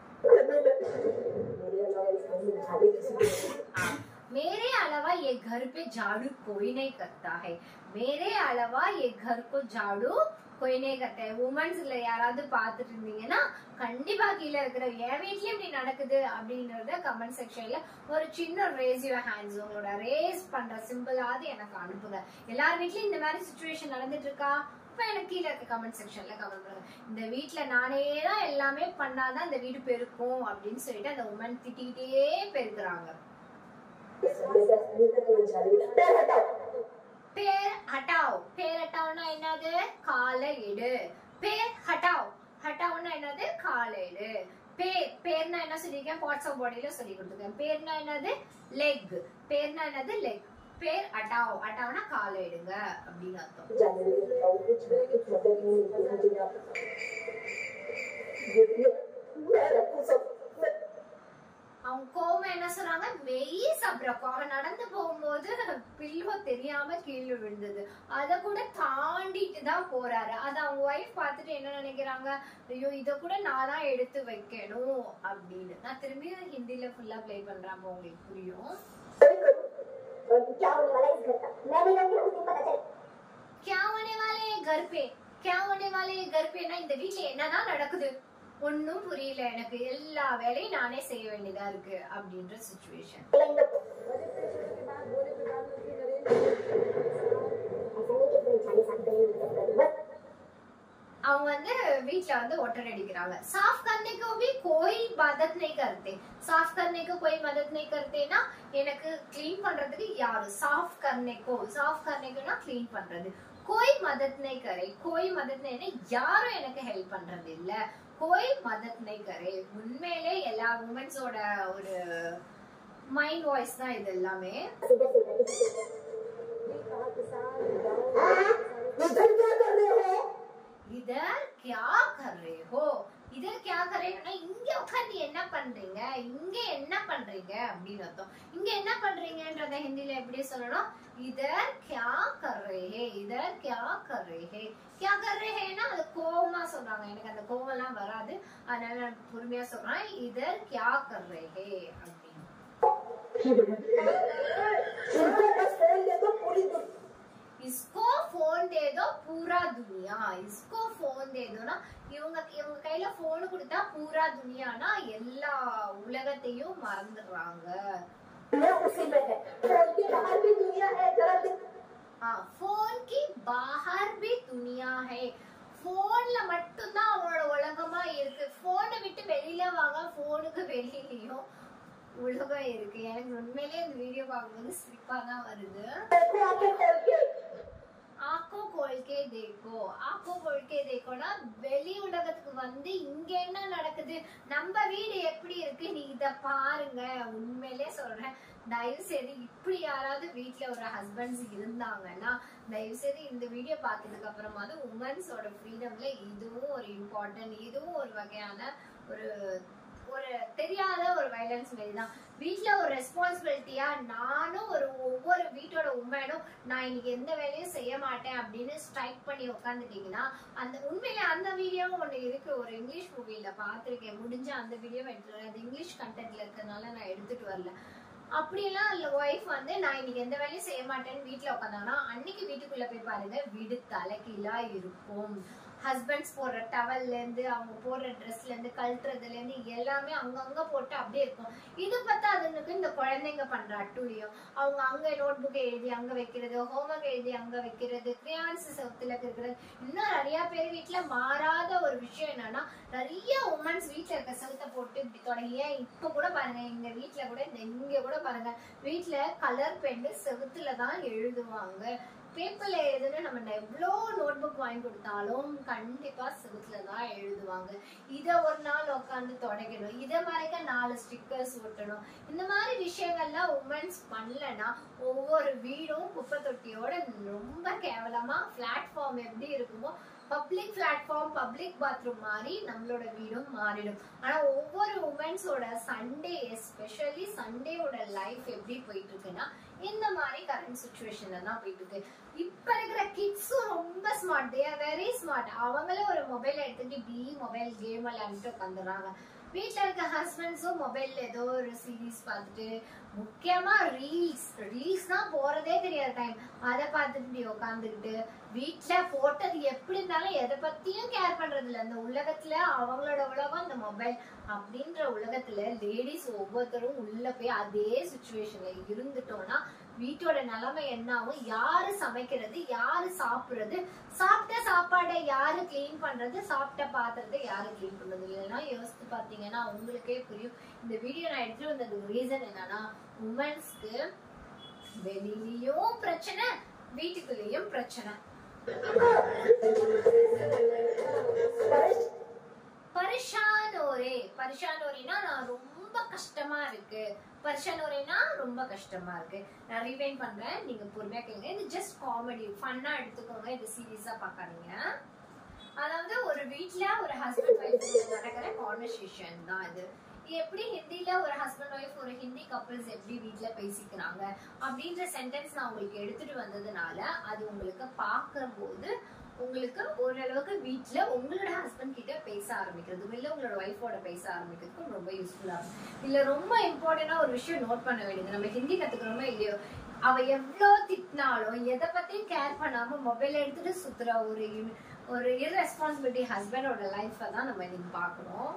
मेरे अलावा ये घर पे झाड़ू कोई नहीं करता है. मेरे अलावा ये घर को झाड़ू कोई नहीं करता है. உமன்ஸ்ல யாராவது பாத்துட்டு இருந்தீங்கன்னா கண்டிப்பா கீழே இருக்கிற என் வீட்லயும் இப்படி நடக்குது அப்படின்றத கமெண்ட் செக்ஷன்ல ஒரு சின்ன ரேஸ் யுவர் ஹேண்ட்ஸ், உங்களோட ரேஸ் பண்ற சிம்பிளாவது எனக்கு அனுப்புங்க. எல்லார் வீட்லயும் இந்த மாதிரி சிச்சுவேஷன் நடந்துட்டு இருக்கா? இப்ப எனக்கு கீழே இருக்க கமெண்ட் செக்ஷன்ல கமெண்ட் பண்ணுங்க. இந்த வீட்டுல நானே தான் எல்லாமே பண்ணாதான் இந்த வீடு பெருக்கும் அப்படின்னு சொல்லிட்டு அந்த உமன் திட்டிகிட்டே பெருக்குறாங்க. பேர் ஹட்டாவ். பேர் ஹட்டாவ்னா என்னது? காலை எடு. பேர் ஹட்டாவ். ஹட்டாவ்னா என்னது? காலை எடு. பேர்னா என்ன சொல்லிருக்கேன்? பார்ட்ஸ் ஆஃப் பாடியில சொல்லி கொடுத்துருக்கேன். பேர்னா என்னது? லெக். பேர்னா என்னது? லெக். பேர் ஹட்டாவ். ஹட்டாவ்னா காலை எடுங்க அப்படின்னு அர்த்தம். அவங்க அவங்க கோவம் என்ன சொல்றாங்க, மெய் சப்ரக்கோ, அவன் நடந்து போகும்போது பில்லோ தெரியாம கீழே விழுந்தது, அத கூட தாண்டிட்டு தான் போறாரு. அத அவங்க ஒய்ஃப் பார்த்துட்டு என்ன நினைக்கிறாங்க, ஐயோ இத கூட நான் தான் எடுத்து வைக்கணும் அப்படின்னு. நான் திரும்பி ஹிந்தில ஃபுல்லா ப்ளே பண்றேன், அப்போ உங்களுக்கு புரியும். இந்த வீட்டுல என்னதான் நடக்குது ஒன்னும் புரியல, எனக்கு எல்லா வேலையும் நானே செய்ய வேண்டியதா இருக்கு அப்படின்ற சிச்சுவேஷன். அவங்க வந்து வீட்ல வந்து ஒட்டர் अडिக்கிறாங்க. साफ करने को भी कोई मदद नहीं करते, साफ करने को कोई मदद नहीं करते ना, எனக்கு க்ளீன் பண்றதுக்கு யாரு, साफ करने को ना க்ளீன் பண்றது, कोई मदद नहीं करे, कोई मदद नहीं, யாரும் எனக்கு ஹெல்ப் பண்றது இல்ல, कोई मदद नहीं करे. உண்மையிலே எல்லா வுமன்ஸோட ஒரு மைண்ட் வாய்ஸ் தான் இது எல்லாமே. इधर क्या कर रहे हो, इधर क्या कर रहे हो, இங்க உட்கார்ந்து என்ன பண்றீங்க, இங்க என்ன பண்றீங்க அப்படின்னு அர்த்தம். இங்க என்ன பண்றீங்கன்றத ஹிந்தில எப்படி சொல்லணும், इधर क्या कर रहे हैं, इधर क्या कर रहे हैं. क्या कर रहे हैं ना அது கோவமா சொல்றாங்க, எனக்கு அந்த கோவம்லாம் வராது, அதனால நான் பொறுமையா சொல்றேன், इधर क्या कर रहे हैं அப்படின்னு. इसको फोन दे दो पूरा दुनिया, इसको फोन दे दो ना, இவங்க கையில போன் கொடுத்தா பூரா துனியானா எல்லா உலகத்தையும் மறந்துடுறாங்க. फोन की बाहर भी दुनिया है, போன்ல மட்டும் தான் அவங்களோட உலகமா இருக்கு, போனை விட்டு வெளியில வாங்க, போனுக்கு வெளியிலயும் உலகம் இருக்கு. எனக்கு உண்மையிலேயே இந்த வீடியோ பார்க்கும்போது சிரிப்பா தான் வருது. ஆக்கோ கோல்கே தேக்கோ, ஆக்கோ கோல்கே தேக்கோனா வெளி உலகத்துக்கு வந்து இங்க என்ன நடக்குது, நம்ம வீடு எப்படி இருக்கு, நீ இத பாருங்க. உண்மையிலே சொல்றேன், தயவு செய்து இப்படி யாராவது வீட்டுல ஒரு ஹஸ்பண்ட்ஸ் இருந்தாங்கன்னா தயவு செய்து இந்த வீடியோ பார்த்ததுக்கு அப்புறமாவது உமன்ஸோட ஃப்ரீடம்ல இதுவும் ஒரு இம்பார்ட்டன்ட், இதுவும் ஒரு வகையான ஒரு தெரியாத ஒரு வயலன்ஸ் மாதிரி தான். வீட்டுல ஒரு ரெஸ்பான்சிபிலிட்டியா நானும் ஒவ்வொரு வீட்டோட உண்மையும் நான் இன்னைக்கு எந்த வேலையும் செய்ய மாட்டேன் அப்படின்னு ஸ்ட்ரைக் பண்ணி உட்காந்துட்டீங்கன்னா, அந்த உண்மையில அந்த வீடியோவும் ஒண்ணு இருக்கு, ஒரு இங்கிலீஷ் மூவில பாத்திருக்கேன், முடிஞ்ச அந்த வீடியோ எடுத்து, அது இங்கிலீஷ் கண்டென்ட்ல இருக்கிறதுனால நான் எடுத்துட்டு வரல. அப்படியெல்லாம் இல்ல, ஒய்ஃப் வந்து நான் இன்னைக்கு எந்த வேலையும் செய்ய மாட்டேன்னு வீட்டுல உட்காந்தாங்கன்னா அன்னைக்கு வீட்டுக்குள்ள போய் பாருங்க, வீடு தலைகீழா இருக்கும். ஹஸ்பண்ட்ஸ் போடுற டவல்ல இருந்து அவங்க போடுற ட்ரெஸ்ல இருந்து கழட்டுறதுல இருந்து எல்லாமே அங்கங்க போட்டு அப்படியே இருக்கும். இது பார்த்தா அதுக்கு இந்த குழந்தைங்க பண்ற அட்டூழியம், அவங்க அங்க நோட் புக் எழுதி அங்க வைக்கிறது, ஹோம்ஒர்க் எழுதி அங்க வைக்கிறது, கிரியான்ஸ் செவுத்துல இருக்கிறது. இன்னும் நிறைய பேர் வீட்டுல மாறாத ஒரு விஷயம் என்னன்னா, நிறைய உமன்ஸ் வீட்டுல இருக்க செவுத்த போட்டு இப்படி தொடங்கி, இப்ப கூட பாருங்க எங்க வீட்டுல கூட இங்க கூட பாருங்க, வீட்டுல கலர் பென் செவுத்துல தான் எழுதுவாங்க. பேப்பர்ல எழுதுன்னு நம்ம எவ்வளோ நோட் புக் வாங்கி கொடுத்தாலும் கண்டிப்பா செவுத்துலதான் எழுதுவாங்க. இத ஒரு நாள் உட்காந்து தொடக்கணும், இத மறைக்க 4 ஸ்டிக்கர்ஸ் ஒட்டணும். இந்த மாதிரி விஷயங்கள்லாம் உமன்ஸ் பண்ணலன்னா ஒவ்வொரு வீடும் குப்பை தொட்டியோட ரொம்ப கேவலமா பிளாட்ஃபார்ம் எப்படி இருக்குமோ பப்ளிக் பிளாட்ஃபார்ம், பப்ளிக் பாத்ரூம் மாதிரி நம்மளோட வீடும் மாறிடும். ஆனா ஒவ்வொரு உமன்ஸோட சண்டே, எஸ்பெஷலி சண்டேவோட லைஃப் எப்படி போயிட்டு இருக்குன்னா இந்த மாதிரி கரண்ட் சிச்சுவேஷன்ல தான் போயிட்டு இருக்கு. இப்ப இருக்கிற கிட்ஸும் ரொம்ப smart, they are very smart. அவங்களே ஒரு மொபைல் எடுத்துட்டு இப்படி மொபைல் கேம் விளையாண்டுட்டு உட்காந்துறாங்க. வீட்டுல இருக்க ஹஸ்பண்ட்ஸும் மொபைல்ல ஏதோ ஒரு சீரீஸ் பார்த்துட்டு, முக்கியமா ரீல்ஸ் தான் போறதே தெரியாத டைம், அதை பார்த்துட்டு உட்காந்துக்கிட்டு வீட்டுல போட்டது எப்படி இருந்தாலும் எதை பத்தியும் கேர் பண்றது இல்லை. அந்த உலகத்துல அவங்களோட உலகம் அந்த மொபைல் அப்படின்ற உலகத்துல லேடிஸ் ஒவ்வொருத்தரும் உள்ள போய் அதே சிச்சுவேஷன்ல இருந்துட்டோம்னா வீட்டோட நிலைமை என்ன ஆகும், யாரு சமைக்கிறது, யாரு சாப்பிடுறது, சாப்பிட்ட சாப்பாடை யாரு கிளீன் பண்றது, சாப்பிட்ட பாத்திரத்தை யாரு கிளீன் பண்றது, இல்லைன்னா யோசித்து பாத்தீங்கன்னா உங்களுக்கே புரியும். இந்த வீடியோ நான் எடுத்துட்டு வந்தது ரீசன் என்னன்னா, உமன்ஸ்க்கு வெளியிலயும் பிரச்சனை, வீட்டுக்குள்ளேயும் பிரச்சனை. பரிஷானோரேனா நான் ரொம்ப கஷ்டமா இருக்கு, பரிஷானோரேனா ரொம்ப கஷ்டமா இருக்கு. நான் ரீவைண்ட் பண்றேன், நீங்க பொறுமையா கேளுங்க. இது ஜஸ்ட் காமெடி, ஃபன்னா எடுத்துக்கோங்க, இது சீரியஸா பாக்காதீங்க. அதாவது ஒரு வீட்ல ஒரு ஹஸ்பண்ட் வைஃப் நடக்கிற கான்வர்சேஷன் தான் இது. எப்படி ஹிந்தில ஒரு ஹஸ்பண்ட் ஒய்ஃப் ஒரு ஹிந்தி கப்பிள்ஸ் எப்படி வீட்ல பேசிக்கிறாங்க அப்படின்ற சென்டென்ஸ் நான் உங்களுக்கு எடுத்துட்டு வந்ததுனால அது உங்களுக்கு பார்க்கும்போது உங்களுக்கு ஓரளவுக்கு வீட்ல உங்களோட ஹஸ்பண்ட் கிட்ட பேச ஆரம்பிக்கிறது இல்ல உங்களோட ஒய்ஃபோட பேச ஆரம்பிக்கிறதுக்கும் ரொம்ப யூஸ்ஃபுல்லா இருக்கும். இல்ல ரொம்ப இம்பார்ட்டன்டா ஒரு விஷயம் நோட் பண்ண வேண்டியது, நம்ம ஹிந்தி கத்துக்கிறோமோ இல்லையோ, அவ எவ்வளவு திட்டினாலும் எதை பத்தியும் கேர் பண்ணாம மொபைல் எடுத்துட்டு சுத்துற ஒரு irresponsibility ஹஸ்பண்டோட லைஃப தான் நம்ம இன்னைக்கு பார்க்கணும்.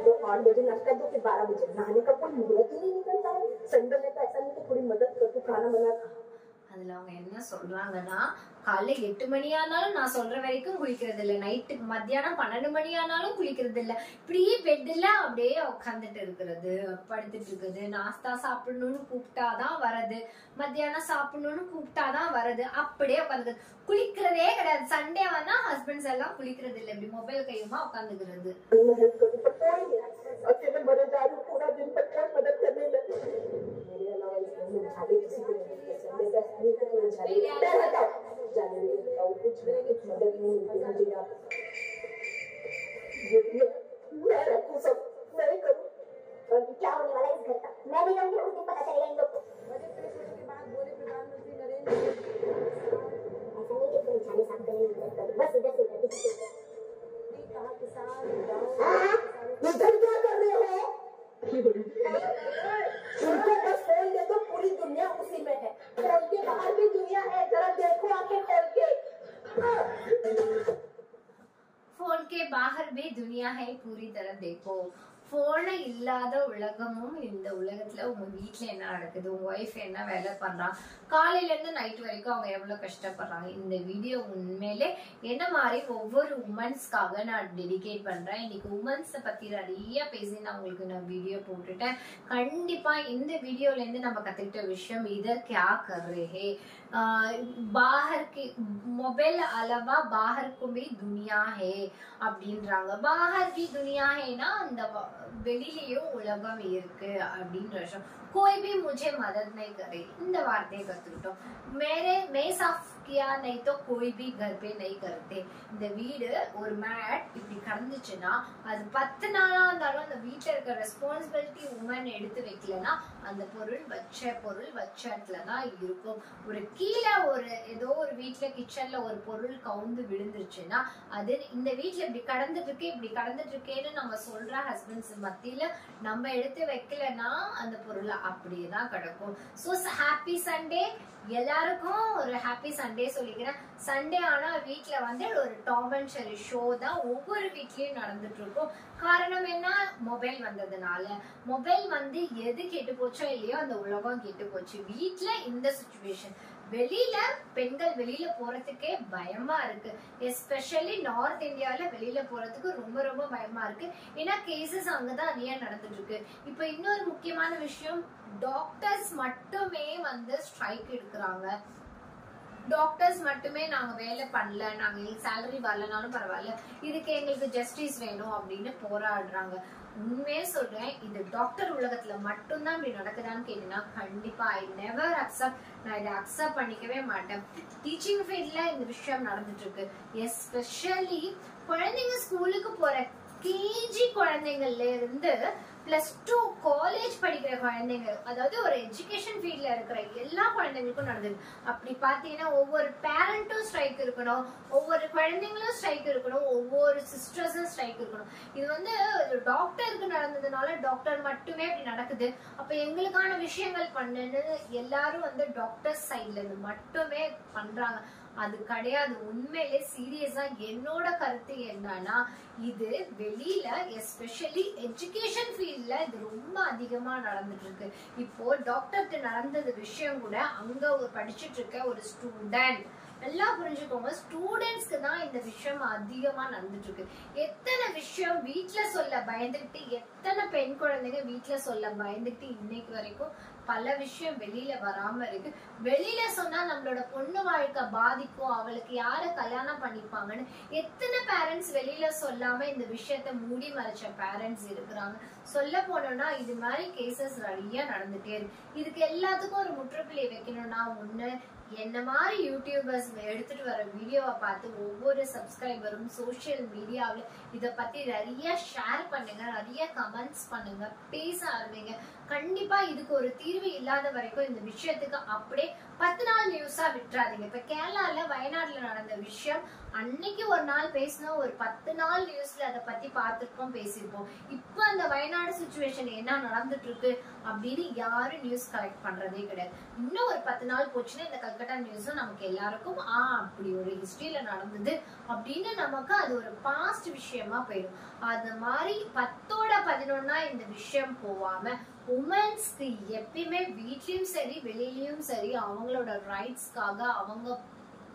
तो 8 बजे नाश्ता दो, फिर 12 बजे नहाने का कोई मुहूर्त ही नहीं निकलता है। संडे में तो ऐसा नहीं कि थोड़ी मदद कर, तू खाना बना। அதுல அவங்க என்ன சொல்றாங்கன்னா, காலைல 8 மணி ஆனாலும் நான் சொல்ற வரைக்கும் குளிக்கிறது இல்ல, நைட்டு மத்தியானம் 12 மணி ஆனாலும் குளிக்கிறது இல்ல, இப்படியே பெட்ல அப்படியே உட்காந்துட்டு இருக்கிறது, படுத்துட்டு இருக்குது, நாஸ்தா சாப்பிடணும்னு கூப்பிட்டாதான் வரது, மத்தியானம் சாப்பிடணும்னு கூப்பிட்டாதான் வரது, அப்படியே உட்காந்து குளிக்கிறதே கிடையாது. சண்டே வந்தா ஹஸ்பண்ட்ஸ் எல்லாம் குளிக்கிறது இல்ல, இப்படி மொபைல் கையுமா உட்காந்துக்கிறது. पूरा दिन तक कोई मदद करने लगे, मेरे अलावा इसमें झाड़े किसी को नहीं मिलते। संडे का नहीं तो मैं झाड़े जाने नहीं देता हूँ, कुछ मदद नहीं मिलती मुझे। आप मैं रखूँ सब, मैं करूँ, और क्या होने वाला है इस घर का मैं नहीं रहूँगी, उस दिन पता चलेगा इन लोग को। बजट पेश होने के बाद बोले प्रधानमंत्री नरेंद्र मोदी ऐसा नहीं कि तुम झाड़े साफ करने बस इधर से उधर किसी को कहा किसान इधर क्या कर रहे हो? उनको बस खोल दे तो पूरी दुनिया उसी में है, खोल के बाहर भी दुनिया है, जरा देखो आके खोल के। फोन के बाहर भी दुनिया है, पूरी तरह देखो. போன இல்லாத உலகமும் இந்த உலகத்துல உங்க வீட்டுல என்ன நடக்குது, உங்க ஒய்ஃப் என்ன வேலை பண்றாங்க, காலையில இருந்து நைட் வரைக்கும் அவங்க எவ்வளவு கஷ்டப்படுறாங்க. இந்த வீடியோ உண்மையிலே என்ன மாதிரி ஒவ்வொரு உமன்ஸ்க்காக நான் டெடிகேட் பண்றேன். இன்னைக்கு உமன்ஸை பத்தி நிறைய பேசி நான் உங்களுக்கு நான் வீடியோ போட்டுட்டேன். கண்டிப்பா இந்த வீடியோல இருந்து நம்ம கத்துக்கிட்ட விஷயம் இதர் கியா கர் ரே பாஹர் கி மொபைல் அலவா பாஹர் கு பி துனியா ஹே அப்படின்றாங்க. பாஹர் கி துனியா ஹேனா அந்த வெளியிலயும் உலகம் இருக்கு அப்படின்ற விஷயம். कोई भी मुझे मदद नहीं करे இந்த வார்த்தையை கத்துக்கிட்டோம். மே சாஃப் கியா नहीं तो कोई भी घर पे नहीं करते. இந்த வீடு ஒரு மேட் இப்படி கடந்துச்சுன்னா அது 10 நாளா இருந்தாலும் அந்த வீட்டுல இருக்க ரெஸ்பான்சிபிலிட்டி உமன் எடுத்து வைக்கலன்னா அந்த பொருள் வச்ச இடத்துல தான் இருக்கும். ஒரு கீழே ஒரு ஏதோ ஒரு வீட்டுல கிச்சன்ல ஒரு பொருள் கவுந்து விழுந்துருச்சுன்னா அது இந்த வீட்டுல இப்படி கடந்துட்டு இருக்கேன்னு நம்ம சொல்ற ஹஸ்பண்ட்ஸ் மத்தியில நம்ம எடுத்து வைக்கலன்னா அந்த பொருள் அப்படியேதான் கிடக்கும். சோ ஹாப்பி சண்டே எல்லாருக்கும், ஒரு ஹாப்பி சண்டே சொல்லிக்கிறேன். சண்டே ஆனா வீட்டுல வந்து ஒரு டாம் அண்ட் ஜெர்ரி ஷோ தான் ஒவ்வொரு வீட்லயும் நடந்துட்டு இருக்கும். காரணம் என்ன, மொபைல் வந்ததுனால. மொபைல் வந்து எது கெட்டு போச்சோ இல்லையோ அந்த உலகம் கெட்டு போச்சு. வீட்டுல இந்த சிச்சுவேஷன், வெளியில பெண்கள் வெளியில போறதுக்கே பயமா இருக்கு. எஸ்பெஷலி நார்த் இந்தியாவில வெளியில போறதுக்கு ரொம்ப ரொம்ப பயமா இருக்கு. ஏன்னா கேசஸ் அங்கதான் நிறைய நடந்துட்டு இருக்கு. இப்ப இன்னொரு முக்கியமான விஷயம், டாக்டர்ஸ் மட்டுமே வந்து ஸ்ட்ரைக் எடுக்கிறாங்க. டாக்டர்ஸ் மட்டுமே நாங்க வேலை பண்ணல, நாங்க சேலரி வரலனாலும் பரவாயில்ல, இதுக்கு எங்களுக்கு ஜஸ்டிஸ் வேணும் அப்படின்னு போராடுறாங்க. உண்மையே சொல்றேன், இது டாக்டர் உலகத்துல மட்டும்தான் இப்படி நடக்குதான்னு கேட்டீங்கன்னா கண்டிப்பா ஐ நெவர் அக்செப்ட். நான் இதை அக்செப்ட் பண்ணிக்கவே மாட்டேன். டீச்சிங் ஃபீல்ட்ல இந்த விஷயம் நடந்துட்டு இருக்கு. எஸ்பெஷலி குழந்தைங்க ஸ்கூலுக்கு போற கேஜி குழந்தைங்கள்ல இருந்து +2 காலேஜ் படிக்கிற குழந்தைங்க, அதாவது ஒரு எஜுகேஷன் ஃபீல்ட்ல இருக்கிற எல்லா குழந்தைங்களுக்கும் நடந்தது. அப்படி பாத்தீங்கன்னா ஒவ்வொரு பேரண்ட்டும் ஸ்ட்ரைக் இருக்கணும், ஒவ்வொரு குழந்தைங்களும் ஸ்ட்ரைக் இருக்கணும், ஒவ்வொரு சிஸ்டர்ஸும் ஸ்ட்ரைக் இருக்கணும். இது வந்து டாக்டருக்கு நடந்ததுனால டாக்டர் மட்டுமே அப்படி நடக்குது, அப்ப எங்களுக்கான விஷயங்கள் பண்ணுன்னு எல்லாரும் வந்து டாக்டர் சைட்ல இருந்து மட்டுமே பண்றாங்க. அது கிடையாது. உண்மையிலே சீரியஸா என்னோட கருத்து என்னன்னா, இது வெளியில எஸ்பெஷலி எஜுகேஷன் ஃபீல்ட்ல இது ரொம்ப அதிகமா நடந்துட்டு இருக்கு. இப்போ டாக்டருக்கு நடந்தது விஷயம் கூட அங்க ஒரு படிச்சுட்டு இருக்க ஒரு ஸ்டூடெண்ட், நல்லா புரிஞ்சுக்கோங்க, ஸ்டூடெண்ட்ஸ்க்கு தான் இந்த விஷயம் அதிகமா நடந்துட்டு இருக்கு. எத்தனை விஷயம் வீட்டுல சொல்ல பயந்துகிட்டு, எத்தனை பெண் குழந்தைங்க வீட்டுல சொல்ல பயந்துகிட்டு இன்னைக்கு வரைக்கும் பல விஷயம் வெளியில வராம இருக்கு. வெளியில சொன்னா நம்மளோட பொண்ணு வாழ்க்கை பாதிக்கும், அவளுக்கு யார கல்யாணம் பண்ணிப்பாங்கன்னு எத்தனை பேரண்ட்ஸ் வெளியில சொல்லாம இந்த விஷயத்த மூடி மறைச்ச பேரண்ட்ஸ் இருக்கிறாங்க. சொல்ல போனோம்னா இது மாதிரி கேசஸ் நிறைய நடந்துட்டே இருக்கு. இதுக்கு எல்லாத்துக்கும் ஒரு முற்றுப்புள்ளி வைக்கணும்னா, ஒண்ணு என்ன மாதிரி யூடியூபர்ஸ் எடுத்துட்டு வர வீடியோவை பார்த்து ஒவ்வொரு சப்ஸ்கிரைபரும் சோசியல் மீடியாவில் இதை பத்தி நிறைய ஷேர் பண்ணுங்க, நிறைய கமெண்ட்ஸ் பண்ணுங்க, பேச ஆரம்பிங்க. கண்டிப்பா இதுக்கு ஒரு தீர்வு இல்லாத வரைக்கும் இந்த விஷயத்துக்கு அப்படியே 10 நாள் நியூஸா விட்டுறாதீங்க. இப்ப கேரளால வயநாடுல நடந்த விஷயம் அன்னைக்கு ஒரு நாள் பேசினா ஒரு 10 நாள் நியூஸ்ல அதை பத்தி பார்த்திருப்போம், பேசியிருப்போம். இப்ப அந்த வயநாடு சிச்சுவேஷன் என்ன நடந்துட்டு இருக்கு அப்படின்னு யாரும் நியூஸ் கலெக்ட் பண்றதே கிடையாது. இன்னும் ஒரு 10 நாள் போச்சுன்னா இந்த கல்கட்டா நியூஸும் நமக்கு எல்லாருக்கும் அப்படி ஒரு ஹிஸ்டரியில நடந்தது அப்படின்னு நமக்கு அது ஒரு பாஸ்ட் விஷயமா போயிடும். அது மாதிரி 10ஓட 11 இந்த விஷயம் போவாம உமன்ஸ்க்கு எப்பயுமே வீட்லயும் சரி வெளியிலயும் சரி அவங்களோட ரைட்ஸ்க்காக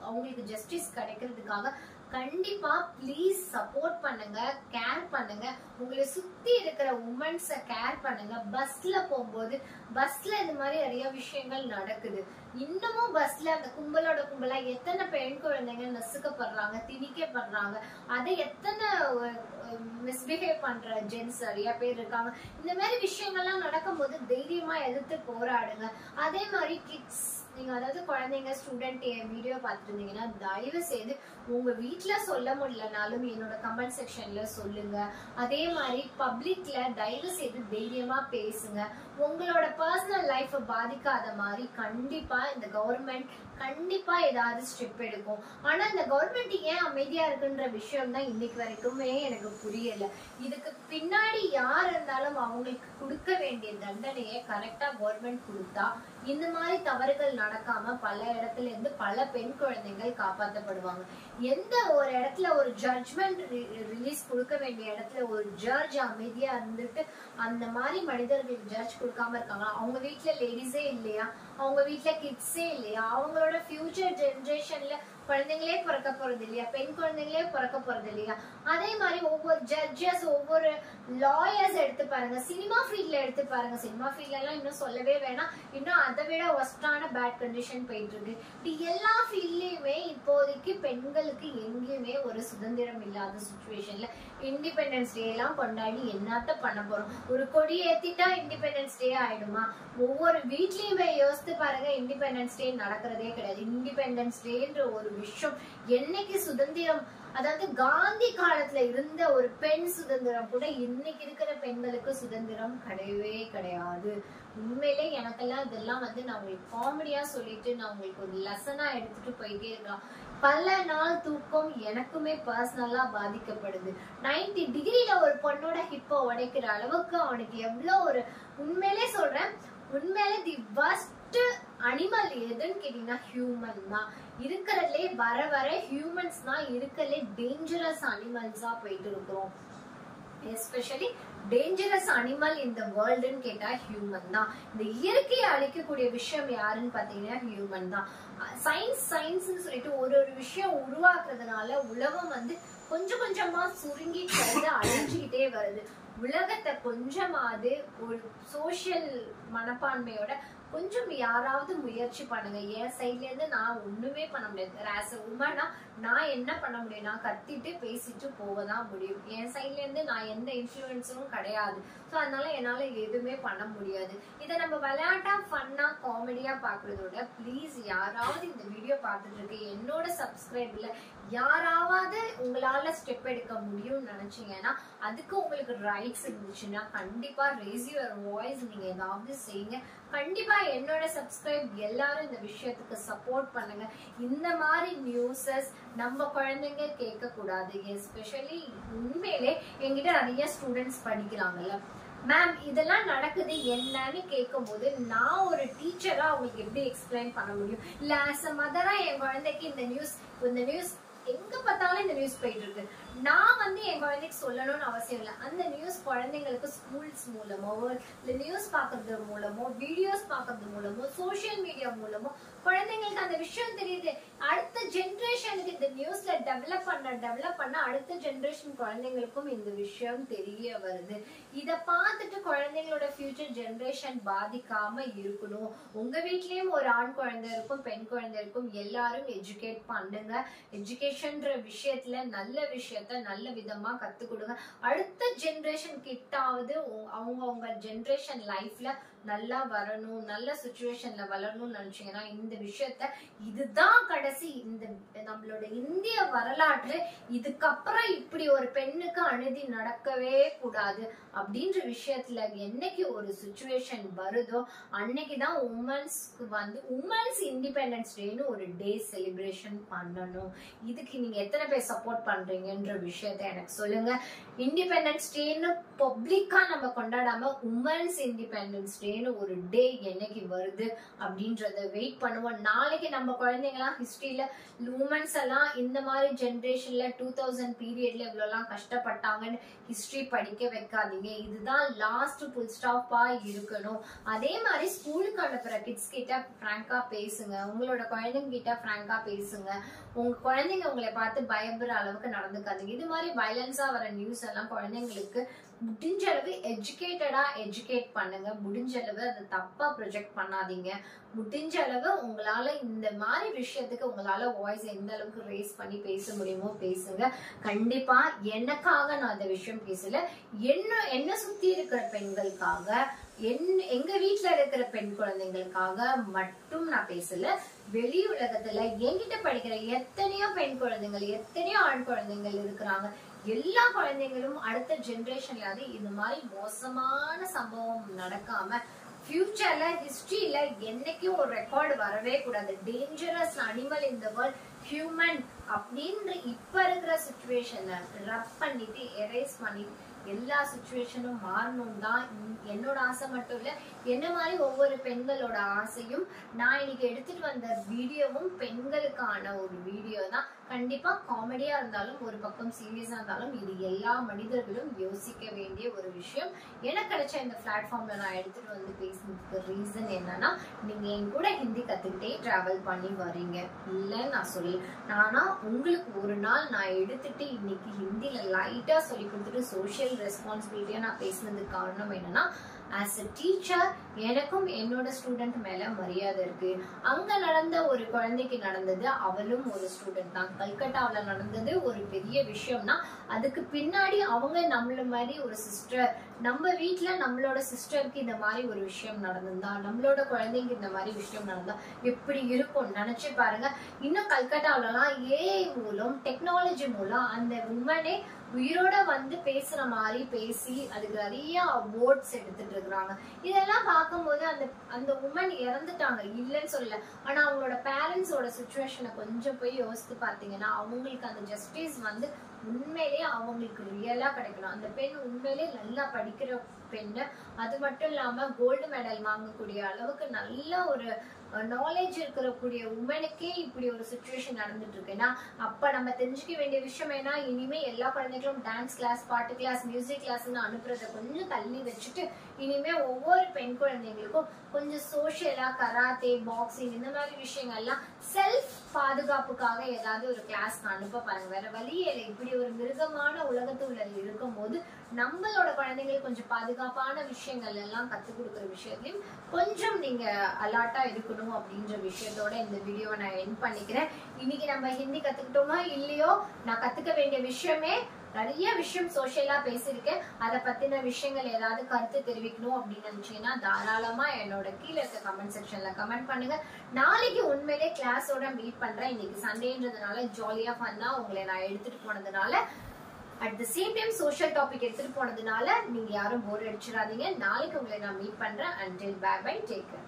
அவங்களுக்கு ஜஸ்டிஸ் கிடைக்கிறதுக்காக கண்டிப்பா ப்ளீஸ் சப்போர்ட் பண்ணுங்க, கேர் பண்ணுங்க. உங்களை சுத்தி இருக்கிற உமன்ஸ கேர் பண்ணுங்க. பஸ்ல போகும்போது பஸ்ல இந்த மாதிரி நிறைய விஷயங்கள் நடக்குது. இன்னமும் பஸ்ல அந்த கும்பலோட கும்பலா எத்தனை பெண் குழந்தைங்க நசுக்கப்படுறாங்க, திணிக்கப்படுறாங்க. அதை எத்தனை மிஸ்பிஹேவ் பண்ற ஜென்ஸ் நிறைய பேர் இருக்காங்க. இந்த மாதிரி விஷயங்கள்லாம் நடக்கும்போது தைரியமா எதிர்த்து போராடுங்க. அதே மாதிரி கிட்ஸ், நீங்க அதாவது குழந்தைங்க ஸ்டூடெண்ட் வீடியோ பார்த்துட்டு இருந்தீங்கன்னா தயவு செய்து உங்க வீட்டுல சொல்ல முடியலனாலும் என்னோட கமெண்ட் செக்ஷன்ல சொல்லுங்க. அதே மாதிரி பப்ளிக்ல தயவு செய்து தைரியமா பேசுங்க. உங்களோட பர்சனல் லைஃப் பாதிக்காத மாதிரி கண்டிப்பா இந்த கவர்மெண்ட் கண்டிப்பா ஏதாவது ஸ்டெப் எடுக்கும். ஆனா இந்த கவர்மெண்ட் ஏன் அமைதியா இருக்குன்ற விஷயம் தான் இன்னைக்கு வரைக்குமே எனக்கு புரியல. இதுக்கு பின்னாடி யார் இருந்தாலும் அவங்களுக்கு கொடுக்க வேண்டிய தண்டனையை கரெக்டா கவர்மெண்ட் கொடுத்தா இந்த மாதிரி தவறுகள் நடக்காம பல இடத்துல இருந்து பல பெண் குழந்தைகள் காப்பாற்றப்படுவாங்க. எந்த ஒரு இடத்துல ஒரு ஜட்ஜ்மெண்ட் ரிலீஸ் கொடுக்க வேண்டிய இடத்துல ஒரு ஜட்ஜ் அமைதியா இருந்துட்டு அந்த மாதிரி மனிதர்களுக்கு ஜட்ஜ் கொடுக்காம இருக்காங்க. அவங்க வீட்டுல லேடிஸே இல்லையா, அவங்க வீட்டுல கிட்ஸே இல்லையா, அவங்களோட ஃபியூச்சர் ஜெனரேஷன்ல குழந்தைங்களே பிறக்க போறது இல்லையா, பெண் குழந்தைங்களே பிறக்க போறது இல்லையா? அதே மாதிரி ஒவ்வொரு ஜட்ஜஸ் ஒவ்வொரு லாயர்ஸ் எடுத்து பாருங்க, சினிமா ஃபீல்ட்ல எடுத்து பாருங்க. சினிமா ஃபீல்ட்ல எல்லாம் இன்னும் சொல்லவே வேணாம், இன்னும் அதை விட ஒஸ்டான பேட் கண்டிஷன் போயிட்டு இருக்கு. எல்லா ஃபீல்ட்லயுமே இப்போதைக்கு பெண்களுக்கு எங்கேயுமே ஒரு சுதந்திரம் இல்லாத சிச்சுவேஷன்ல இண்டிபெண்டன்ஸ் டே எல்லாம் கொண்டாடி என்னத்த பண்ண போறோம்? ஒரு கொடி ஏத்திட்டா இண்டிபெண்டன்ஸ் டே ஆயிடுமா? ஒவ்வொரு வீட்லயுமே யோசித்து பாருங்க, இண்டிபெண்டன்ஸ் டே நடக்கிறதே கிடையாது. இண்டிபெண்டன்ஸ் டேன்ற ஒரு விஷயம் என்னைக்கு சுதந்திரம், அதாவது காந்தி காலத்துல இருந்த ஒரு பெண் சுதந்திரம் கூட இன்னைக்கு இருக்கிற பெண்களுக்கு சுதந்திரம் கிடையவே கிடையாது. உண்மையிலே எனக்கெல்லாம் இதெல்லாம் நான் உங்களுக்கு காமெடியா சொல்லிட்டு நான் உங்களுக்கு ஒரு லெசனா எடுத்துட்டு போயிட்டே இருக்கலாம். பல நாள் தூக்கம் எனக்குமே பர்சனலா பாதிக்கப்படுது. 90 டிகிரில ஒரு பொண்ணோட ஹிப்போ உடைக்கிற அளவுக்கு அவனுக்கு எவ்வளவு ஒரு, உண்மையிலே சொல்றேன், உண்மையிலே தி வர்ஸ்ட் அனிமல் எதுன்னு கேட்டீங்கன்னா ஹியூமன் தான். இருக்கிறதுலே வர வர ஹியூமன்ஸ் தான் இருக்கிறதுலே டேஞ்சரஸ் அனிமல்ஸா போயிட்டு இருக்கிறோம். எஸ்பெஷலி டேஞ்சரஸ் அனிமல் இந்த வேர்ல்டுன்னு கேட்டா ஹியூமன் தான். இந்த இயற்கையை அழிக்கக்கூடிய விஷயம் யாருன்னு பாத்தீங்கன்னா ஹியூமன் தான். சயின்ஸ் சொல்லிட்டு ஒரு விஷயம் உருவாக்குறதுனால உலகம் கொஞ்சம் கொஞ்சமா சுருங்கிட்டு வருது, அழிஞ்சுக்கிட்டே வருது. உலகத்தை கொஞ்சமாவது ஒரு சோசியல் மனப்பான்மையோட கொஞ்சம் யாராவது முயற்சி பண்ணுங்க. என் சைட்ல இருந்து நான் ஒண்ணுமே பண்ண முடியாது. ஆஸ் அ உமனா நான் என்ன பண்ண முடியும்? நான் கத்திட்டு பேசிட்டு போவதான் முடியும். என் சைட்ல இருந்து நான் எந்த இன்ஃப்ளூயன்ஸும் கிடையாது. ஸோ அதனால என்னால எதுவுமே பண்ண முடியாது. இதை நம்ம விளையாட்டா ஃபன்னா காமெடியா பாக்குறதோட ப்ளீஸ் யாராவது இந்த வீடியோ பார்த்துட்டு இருக்கு என்னோட சப்ஸ்கிரைப்ல யாராவது உங்களால ஸ்டெப் எடுக்க முடியும்னு நினைச்சீங்கன்னா, அதுக்கு உங்களுக்கு ரைட்ஸ் இருந்துச்சுன்னா கண்டிப்பா ரேஸ் யுவர் வாய்ஸ், நீங்க ஏதாவது செய்யுங்க. கண்டிப்பா என்னோட சப்ஸ்கிரைப் எல்லாரும் இந்த விஷயத்துக்கு சப்போர்ட் பண்ணுங்க. இந்த மாதிரி நியூஸஸ் நம்ம குழந்தைங்க கேட்க கூடாது. எஸ்பெஷலி உண்மையிலே என்கிட்ட நிறைய ஸ்டூடெண்ட்ஸ் படிக்கிறாங்கல்ல, மேம் இதெல்லாம் நடக்குது என்னன்னு கேட்கும் போது நான் ஒரு டீச்சரா அவங்களுக்கு எப்படி எக்ஸ்பிளைன் பண்ண முடியும்? இல்ல ஆஸ் அ மதரா என் குழந்தைக்கு இந்த நியூஸ் எங்க பார்த்தாலும் இந்த நியூஸ் போயிட்டு இருக்கு, நான் என் குழந்தைக்கு சொல்லணும்னு அவசியம் இல்லை. அந்த நியூஸ் குழந்தைங்களுக்கு ஸ்கூல்ஸ் மூலமோ இல்ல நியூஸ் பாக்குறது மூலமோ வீடியோஸ் பாக்குறது மூலமோ சோசியல் மீடியா மூலமோ குழந்தைங்களுக்கு அந்த விஷயம் தெரியுது. அடுத்த ஜெனரேஷனுக்கு இந்த நியூஸ்ல டெவலப் பண்ண அடுத்த ஜெனரேஷன் குழந்தைங்களுக்கும் இந்த விஷயம் தெரிய வருது. இத பார்த்துட்டு குழந்தைங்களோட ஃபியூச்சர் ஜெனரேஷன் பாதிக்காம இருக்கணும். உங்க வீட்லயும் ஒரு ஆண் குழந்தை இருக்கும், பெண் குழந்தை இருக்கும், எல்லாரும் எஜுகேட் பண்ணுங்க. எஜுகேஷன்ற விஷயத்துல நல்ல விஷயத்த நல்ல விதமா கத்து கொடுங்க. அடுத்த ஜெனரேஷன் கிட்டாவது அவங்க ஜெனரேஷன் லைஃப்ல நல்லா வரணும், நல்ல சிச்சுவேஷன்ல வளரணும்னு நினைச்சீங்கன்னா இந்த விஷயத்த இதுதான் கடைசி இந்த நம்மளோட இந்திய வரலாற்று, இதுக்கப்புறம் இப்படி ஒரு பெண்ணுக்கு அநீதி நடக்கவே கூடாது அப்படின்ற விஷயத்துல என்னைக்கு ஒரு சிச்சுவேஷன் வருதோ அன்னைக்குதான் உமன்ஸ்க்கு வந்து உமன்ஸ் இண்டிபெண்டன்ஸ் டேன்னு ஒரு டே செலிப்ரேஷன் பண்ணணும். இதுக்கு நீங்க எத்தனை பேர் சப்போர்ட் பண்றீங்கன்ற விஷயத்த எனக்கு சொல்லுங்க. இண்டிபெண்டன்ஸ் டேன்னு பப்ளிக்கா நம்ம கொண்டாடாம உமன்ஸ் இண்டிபெண்டன்ஸ் டேன்னு ஒரு டே என்னைக்கு வருது அப்படின்றத வெயிட் பண்ணுவோம். நாளைக்கு நம்ம குழந்தைங்களாம் ஹிஸ்டரியில உமன்ஸ் எல்லாம் இந்த மாதிரி ஜெனரேஷன்ல 2000 பீரியட்ல இவ்வளவு எல்லாம் கஷ்டப்பட்டாங்கன்னு ஹிஸ்டரி படிக்க வைக்காதீங்க. இதுதான் லாஸ்ட் ஃபுல் ஸ்டாப்பா இருக்கணும். அதே மாதிரி ஸ்கூலுக்கு அனுப்புற கிட்ஸ் கிட்ட பிராங்கா பேசுங்க. உங்களோட குழந்தைங்க கிட்ட பிராங்கா பேசுங்க. உங்க குழந்தைங்க உங்களை பார்த்து பயப்படுற அளவுக்கு நடந்துக்காதீங்க. இது மாதிரி வயலன்ஸா வர நியூஸ் எல்லாம் குழந்தைங்களுக்கு முடிஞ்ச அளவு எஜுகேட்டடா எஜுகேட் பண்ணுங்க. முடிஞ்ச அளவு அதை தப்பா ப்ரொஜெக்ட் பண்ணாதீங்க. முடிஞ்ச அளவு உங்களால இந்த மாதிரி விஷயத்துக்கு உங்களால வாய்ஸ் எந்த அளவுக்கு ரேஸ் பண்ணி பேச முடியுமோ பேசுங்க. கண்டிப்பா எனக்காக நான் இந்த விஷயம் பேசல, என்ன சுத்தி இருக்கிற பெண்களுக்காக, எங்க வீட்டுல இருக்கிற பெண் குழந்தைங்களுக்காக மட்டும் நான் பேசல. வெளி உலகத்துல என்கிட்ட படிக்கிற எத்தனையோ பெண் குழந்தைகள், எத்தனையோ ஆண் குழந்தைகள் இருக்கிறாங்க. எல்லா குழந்தைங்களும் அடுத்த ஜெனரேஷன்ல இந்த மாதிரி மோசமான சம்பவம் நடக்காம ஃபியூச்சர்ல ஹிஸ்டரியில என்னைக்கும் ஒரு ரெக்கார்டு வரவே கூடாது. Dangerous animal in the world human அப்படின்ற இப்ப இருக்கிற சிச்சுவேஷன்ல ரப் பண்ணிட்டு எரேஸ் பண்ணிட்டு எல்லா சிச்சுவேஷனும் மாறணும் தான் என்னோட ஆசை மட்டும் இல்ல, என்ன மாதிரி ஒவ்வொரு பெண்களோட ஆசையும். நான் இன்னைக்கு எடுத்துட்டு வந்த வீடியோவும் பெண்களுக்கான ஒரு வீடியோ தான். கண்டிப்பா காமெடியா இருந்தாலும் ஒரு பக்கம் சீரியஸா இருந்தாலும் இது எல்லா மனிதர்களும் யோசிக்க வேண்டிய ஒரு விஷயம். எனக்கு கிடைச்ச இந்த பிளாட்ஃபார்ம்ல நான் எடுத்துட்டு வந்து பேசுறதுக்கு ரீசன் என்னன்னா, நீங்க என் கூட ஹிந்தி கத்துக்கிட்டே டிராவல் பண்ணி வரீங்க இல்லன்னு நான் சொல்லி, ஆனா உங்களுக்கு ஒரு நாள் நான் எடுத்துட்டு இன்னைக்கு ஹிந்தில லைட்டா சொல்லி கொடுத்துட்டு சோசியல் ரெஸ்பான்சிபிலிட்டியா நான் பேசுனதுக்கு காரணம் என்னன்னா, as a teacher எனக்கும் என்னோட ஸ்டூடெண்ட் மேல மரியாதை இருக்கு. அங்க நடந்த ஒரு குழந்தைக்கு நடந்தது, அவளும் ஒரு ஸ்டூடெண்ட் தான். கல்கட்டாவில நடந்தது ஒரு பெரிய விஷயம்னா அதுக்கு பின்னாடி அவங்க நம்மள மாதிரி ஒரு சிஸ்டர், நம்ம வீட்டுல நம்மளோட சிஸ்டருக்கு இந்த மாதிரி ஒரு விஷயம் நடந்திருந்தா, நம்மளோட குழந்தைங்க இந்த மாதிரி விஷயம் நடந்தா எப்படி இருக்கும் நினைச்சு பாருங்க. இன்னும் கல்கட்டாவிலாம் ஏஐ மூலம் டெக்னாலஜி மூலம் அந்த உமனே உயிரோட வந்து பேசுற மாதிரி பேசி அதுக்கு நிறைய அவார்ட்ஸ் எடுத்துட்டு இருக்கிறாங்க. இதெல்லாம் பார்க்கும்போது அந்த உமன் இறந்துட்டாங்க இல்லைன்னு சொல்லல, ஆனா அவங்களோட பேரண்ட்ஸோட சிச்சுவேஷனை கொஞ்சம் போய் யோசித்து பாத்தீங்கன்னா அவங்களுக்கு அந்த ஜஸ்டிஸ் வந்து உண்மையிலேயே அவங்களுக்கு ரியலா கிடைக்கணும். அந்த பெண் உண்மையிலேயே நல்லா படிக்கிற பெண்ணு, அது மட்டும் இல்லாம கோல்டு மெடல் வாங்கக்கூடிய அளவுக்கு நல்ல ஒரு நாலேஜ் இருக்கக்கூடிய உமனுக்கே இப்படி ஒரு சிச்சுவேஷன் நடந்துட்டு இருக்குன்னா அப்ப நம்ம தெரிஞ்சுக்க வேண்டிய விஷயம் ஏன்னா, இனிமே எல்லா குழந்தைகளும் டான்ஸ் கிளாஸ், பாட்டு கிளாஸ், மியூசிக் கிளாஸ்ன்னு அனுப்புறத கொஞ்சம் தள்ளி வச்சுட்டு இனிமே ஒவ்வொரு பெண் குழந்தைங்களுக்கும் கொஞ்சம் சோசியலா கராத்தே, பாக்ஸிங் இந்த மாதிரி விஷயங்கள்லாம் செல்ஃப் பாதுகாப்புக்காக ஏதாவது ஒரு கிளாஸ்க்கு அனுப்ப பாருங்க. வேற வழியே இல்லை. இப்படி ஒரு மிருகமான உலகத்துல இருக்கும் போது நம்மளோட குழந்தைங்களுக்கு கொஞ்சம் பாதுகாப்பான விஷயங்கள் எல்லாம் கத்துக் கொடுக்குற விஷயத்தையும் கொஞ்சம் நீங்க அலர்ட்டா இருக்கணும் அப்படின்ற விஷயத்தோட இந்த வீடியோவை நான் எண்ட் பண்ணிக்கிறேன். இன்னைக்கு நம்ம ஹிந்தி கத்துக்கிட்டோமா இல்லையோ, நான் கத்துக்க வேண்டிய விஷயமே நிறைய விஷயம் சோசியலா பேசியிருக்கேன். அதை பத்தின விஷயங்கள் ஏதாவது கருத்து தெரிவிக்கணும் அப்படின்னு நினைச்சீங்கன்னா தாராளமா என்னோட கீழே இருக்க கமெண்ட் செக்ஷன்ல கமெண்ட் பண்ணுங்க. நாளைக்கு உண்மையிலே கிளாஸோட மீட் பண்றேன். இன்னைக்கு சண்டேன்றதுனால ஜாலியா ஃபன்னா உங்களை நான் எடுத்துட்டு போனதுனால, at the same time social topic எடுத்துட்டு போனதுனால நீங்க யாரும் போர் அடிச்சிடாதீங்க. நாளைக்கு உங்களை நான் மீட் பண்றேன். until bye bye, take care.